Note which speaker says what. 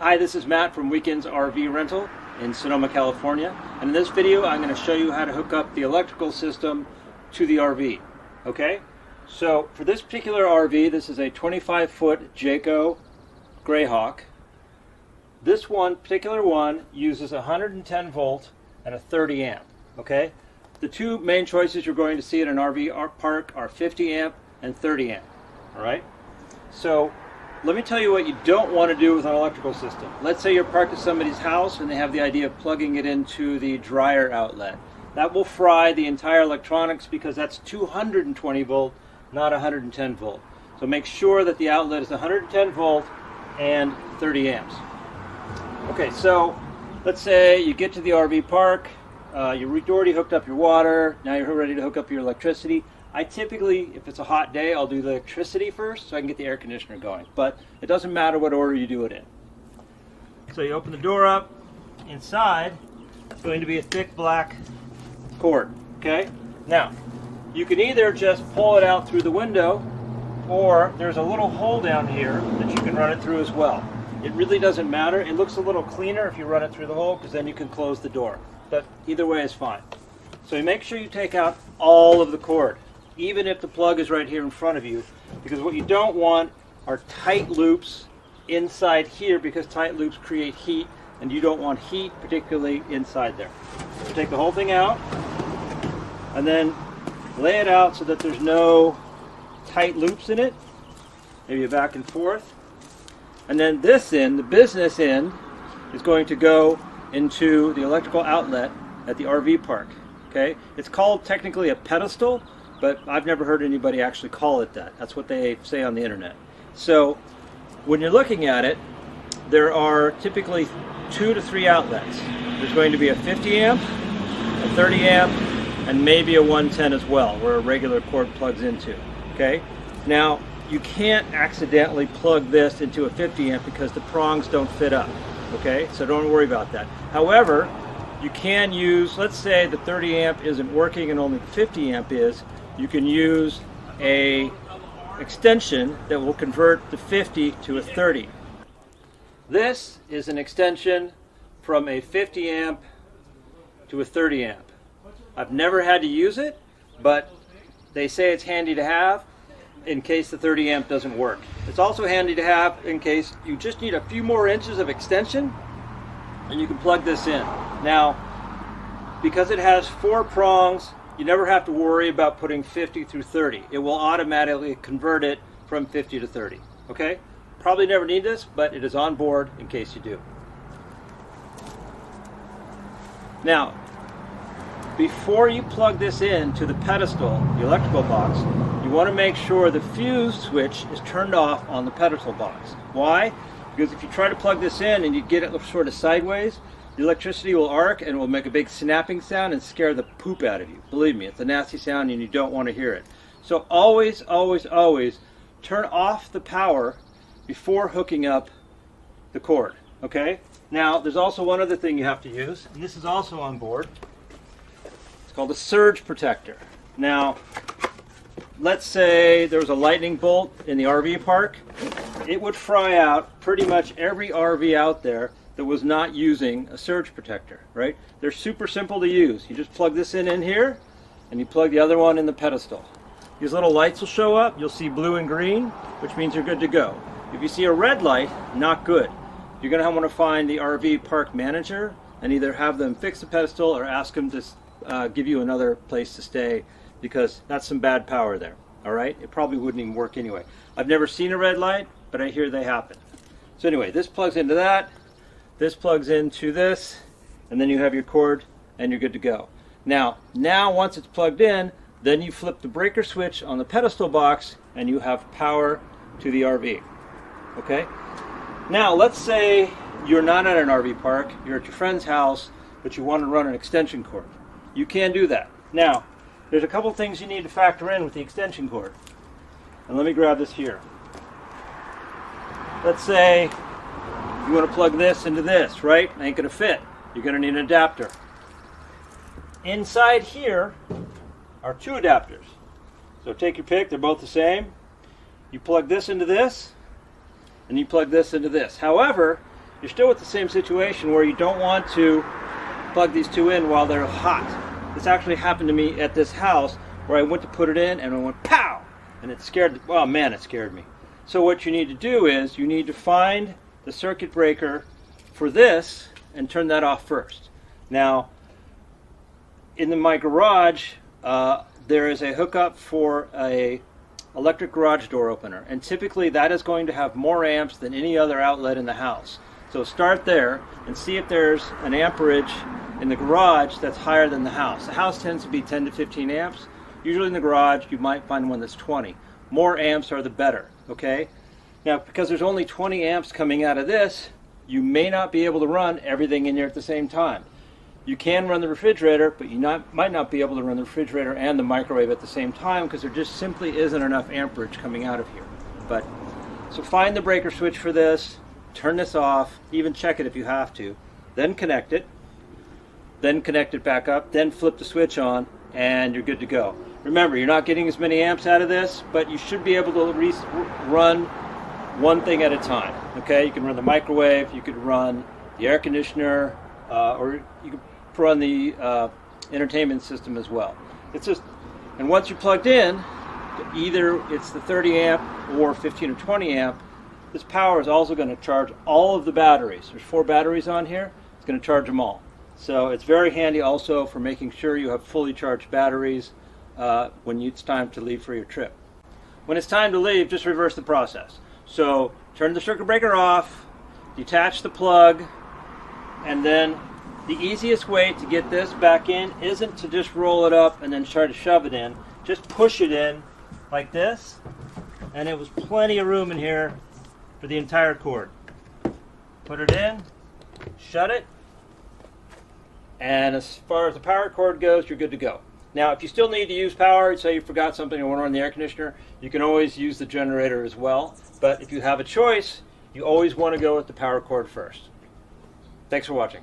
Speaker 1: Hi, this is Matt from Weekends RV Rental in Sonoma, California. And in this video, I'm going to show you how to hook up the electrical system to the RV. Okay? So for this particular RV, this is a 25-foot Jayco Greyhawk. This particular one uses 110 volt and a 30 amp. Okay? The two main choices you're going to see in an RV park are 50 amp and 30 amp. All right? So let me tell you what you don't want to do with an electrical system. Let's say you're parked at somebody's house and they have the idea of plugging it into the dryer outlet. That will fry the entire electronics because that's 220 volt, not 110 volt. So make sure that the outlet is 110 volt and 30 amps. Okay, so let's say you get to the RV park, you've already hooked up your water, now you're ready to hook up your electricity. I typically, if it's a hot day, I'll do the electricity first so I can get the air conditioner going. But it doesn't matter what order you do it in. So you open the door up. Inside, it's going to be a thick black cord. Okay? Now, you can either just pull it out through the window, or there's a little hole down here that you can run it through as well. It really doesn't matter. It looks a little cleaner if you run it through the hole because then you can close the door. But either way is fine. So you make sure you take out all of the cord, even if the plug is right here in front of you, because what you don't want are tight loops inside here, because tight loops create heat, and you don't want heat particularly inside there. So take the whole thing out, and then lay it out so that there's no tight loops in it, maybe a back and forth. And then this end, the business end, is going to go into the electrical outlet at the RV park. Okay? It's called technically a pedestal, but I've never heard anybody actually call it that. That's what they say on the internet. So when you're looking at it, there are typically 2 to 3 outlets. There's going to be a 50 amp, a 30 amp, and maybe a 110 as well, where a regular cord plugs into. Okay? Now, you can't accidentally plug this into a 50 amp because the prongs don't fit up. Okay? So don't worry about that. However, you can use, let's say the 30 amp isn't working and only the 50 amp is, you can use a extension that will convert the 50 to a 30. This is an extension from a 50 amp to a 30 amp. I've never had to use it, but they say it's handy to have in case the 30 amp doesn't work. It's also handy to have in case you just need a few more inches of extension, and you can plug this in. Now, because it has 4 prongs, you never have to worry about putting 50 through 30. It will automatically convert it from 50 to 30. Okay? Probably never need this, but it is on board in case you do. Now, before you plug this in to the pedestal, the electrical box, you want to make sure the fuse switch is turned off on the pedestal box. Why? Because if you try to plug this in and you get it sort of sideways, the electricity will arc and will make a big snapping sound and scare the poop out of you. Believe me, it's a nasty sound and you don't want to hear it. So always, always, always turn off the power before hooking up the cord. Okay? Now, there's also one other thing you have to use, and this is also on board. It's called a surge protector. Now, let's say there was a lightning bolt in the RV park. It would fry out pretty much every RV out there that was not using a surge protector, right? They're super simple to use. You just plug this in here, and you plug the other one in the pedestal. These little lights will show up. You'll see blue and green, which means you're good to go. If you see a red light, not good. You're going to want to find the RV park manager and either have them fix the pedestal or ask them to give you another place to stay, because that's some bad power there, all right? It probably wouldn't even work anyway. I've never seen a red light, but I hear they happen. So anyway, this plugs into that. This plugs into this, and then you have your cord and you're good to go. Now once it's plugged in, then you flip the breaker switch on the pedestal box and you have power to the RV. Okay? Now let's say you're not at an RV park, you're at your friend's house, but you want to run an extension cord. You can do that. Now, there's a couple things you need to factor in with the extension cord. And let me grab this here. Let's say you want to plug this into this, right? Ain't going to fit. You're going to need an adapter. Inside here are 2 adapters. So take your pick, they're both the same. You plug this into this, and you plug this into this. However, you're still with the same situation where you don't want to plug these two in while they're hot. This actually happened to me at this house where I went to put it in and it went pow! And it scared, oh man, it scared me. So what you need to do is you need to find the circuit breaker for this and turn that off first. Now, in my garage, there is a hookup for a electric garage door opener, and typically that is going to have more amps than any other outlet in the house. So start there and see if there's an amperage in the garage that's higher than the house. The house tends to be 10 to 15 amps. Usually in the garage you might find one that's 20. More amps are the better, okay? Now, because there's only 20 amps coming out of this, you may not be able to run everything in here at the same time. You can run the refrigerator, but you might not be able to run the refrigerator and the microwave at the same time because there just simply isn't enough amperage coming out of here. So find the breaker switch for this, turn this off, even check it if you have to, then connect it back up, then flip the switch on, and you're good to go. Remember, you're not getting as many amps out of this, but you should be able to run one thing at a time. Okay, you can run the microwave, you could run the air conditioner, or you could run the entertainment system as well. And once you're plugged in, either it's the 30 amp or 15 or 20 amp, this power is also going to charge all of the batteries. There's 4 batteries on here. It's going to charge them all. So it's very handy also for making sure you have fully charged batteries when it's time to leave for your trip. When it's time to leave, just reverse the process. So turn the circuit breaker off, detach the plug, and then the easiest way to get this back in isn't to just roll it up and then try to shove it in. Just push it in like this, and it was plenty of room in here for the entire cord. Put it in, shut it, and as far as the power cord goes, you're good to go. Now, if you still need to use power, say you forgot something and want to run the air conditioner, you can always use the generator as well. But if you have a choice, you always want to go with the power cord first. Thanks for watching.